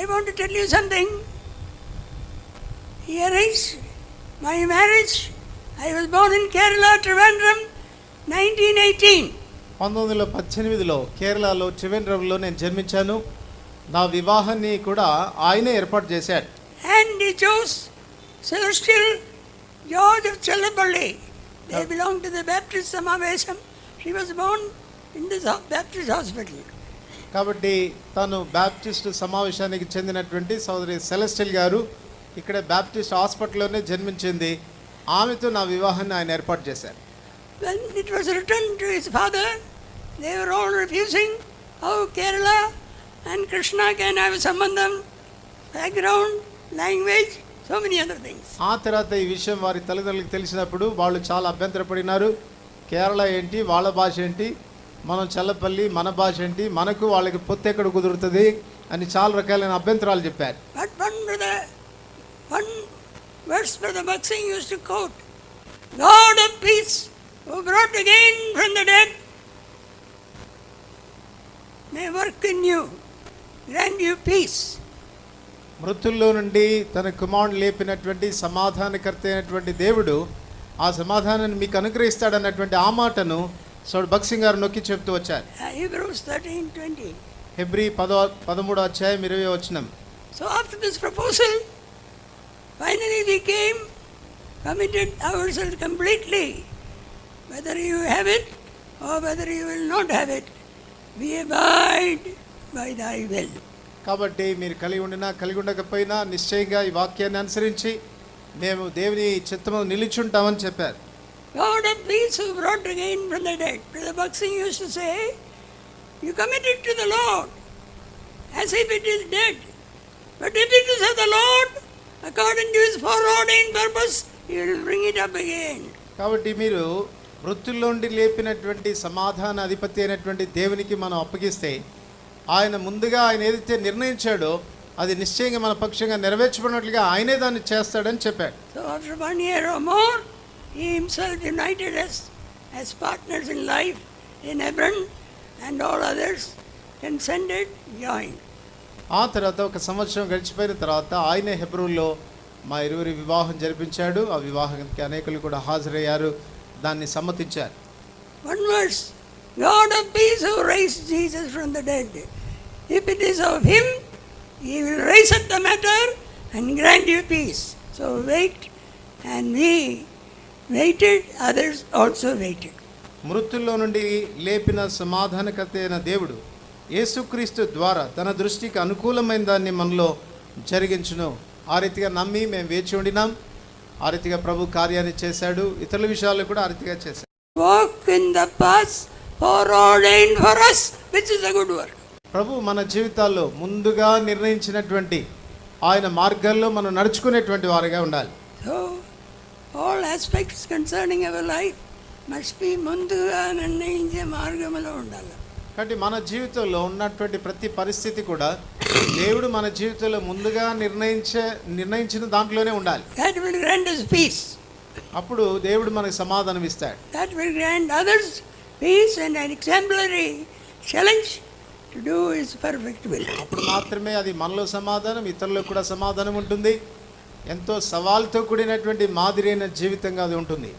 I want to tell you something. He arranged my marriage. I was born in Kerala, Trivandrum, 1918. 1918లో కేరళలో త్రివేంద్రంలో నేను జన్మించాను. నా వివాహాన్ని కూడా ఆయనే ఏర్పాటు చేశాడు. And he chose Celestial George of Chellapalli. They belong to the Baptist Samavesam. She was born in this Baptist hospital. కాబట్టి తను బాప్టిస్ట్ సమావేశానికి చెందినటువంటి సోదరి సెలెస్టియల్ గారు ఇక్కడ బాప్టిస్ట్ హాస్పిటల్లోనే జన్మించింది. ఆమెతో నా వివాహాన్ని ఆయన ఏర్పాటు చేశారు. When it was returned to his father, they were all refusing. How Kerala and Krishna can have sambandham, background, language, so many other things. ఆ తర్వాత ఈ విషయం వారి తల్లిదండ్రులకు తెలిసినప్పుడు వాళ్ళు చాలా అభ్యంతరపడినారు. కేరళ ఏంటి, వాళ్ళ భాష ఏంటి, మనం చల్లపల్లి మన భాష ఏంటి, మనకు వాళ్ళకి పొత్తు ఎక్కడ కుదురుతుంది అని చాలా రకాలైన అభ్యంతరాలు చెప్పారు. But one verse Brother Bhaksing used to quote, God of peace, who brought again from the dead, may work in you, grant you peace. మృతుల్లో నుండి తన కుమారుని లేపినటువంటి సమాధానకర్త అయినటువంటి దేవుడు ఆ సమాధానాన్ని మీకు అనుగ్రహిస్తాడన్నటువంటి ఆ మాటను సోడ్ భక్సింగ్ గారు నొక్కి చెప్తూ వచ్చారు. Hebrews 13:20. హెబ్రీ 13వ అధ్యాయం 20వ వచనం. So after this proposal, finally we committed ourselves completely. Whether you have it or whether you will not have it, we abide by thy will. కాబట్టి మీరు కలిగి ఉండినా కలిగి ఉండకపోయినా నిశ్చయంగా ఈ వాక్యాన్ని అనుసరించి మేము దేవుని చిత్తము నిలిచుంటామని చెప్పారు. God of peace who brought again from the dead. Brother Bhaksing used to say, you commit it to the Lord as if it is dead. But if it is of the Lord, according to his foreordained purpose, he will bring it up again. కాబట్టి మీరు మృతుల్లో నుండి లేపినటువంటి సమాధాన అధిపతి అయినటువంటి దేవునికి మనం అప్పగిస్తే ఆయన ముందుగా ఆయన ఏదైతే నిర్ణయించాడో అది నిశ్చయంగా మన పక్షంగా నెరవేర్చబడినట్లుగా ఆయనే దాన్ని చేస్తాడని చెప్పాడు. So after 1 year or more, he himself united us as partners in life in Hebron, and all others consented, joined. ఆ తర్వాత ఒక సంవత్సరం గడిచిపోయిన తర్వాత ఆయనే హెబ్రోన్లో మా ఇరువురి వివాహం జరిపించాడు. ఆ వివాహానికి అనేకులు కూడా హాజరయ్యారు, దాన్ని సమ్మతించారు. One verse, God of peace who raised Jesus from the dead. If it is of him, he will raise up the matter and grant you peace. So wait, and we waited, others also waited. మృతుల్లో నుండి లేపిన సమాధానకర్త అయిన దేవుడు యేసుక్రీస్తు ద్వారా తన దృష్టికి అనుకూలమైన దాన్ని మనలో జరిగించును. ఆ రీతిగా నమ్మి మేము వేచి ఉండినాం. ఆ రీతిగా ప్రభు కార్యాన్ని చేశాడు. ఇతరుల విషయాల్లో కూడా ఆ రీతిగా చేశాడు. Walk in the path foreordained for us, which is a good work. ప్రభు మన జీవితాల్లో ముందుగా నిర్ణయించినటువంటి ఆయన మార్గాల్లో మనం నడుచుకునేటువంటి వారిగా ఉండాలి. So all aspects concerning our life must be ముందుగా నిర్ణయించే మార్గంలో ఉండాలి. కాబట్టి మన జీవితంలో ఉన్నటువంటి ప్రతి పరిస్థితి కూడా దేవుడు మన జీవితంలో ముందుగా నిర్ణయించిన దాంట్లోనే ఉండాలి. That will grant us peace. అప్పుడు దేవుడు మనకు సమాధానం ఇస్తాడు. That will grant others peace and an exemplary challenge to do his perfect will. అప్పుడు మాత్రమే అది మనలో సమాధానం, ఇతరులకు కూడా సమాధానం ఉంటుంది. ఎంతో సవాలుతో కూడినటువంటి మాదిరైన జీవితంగా అది ఉంటుంది.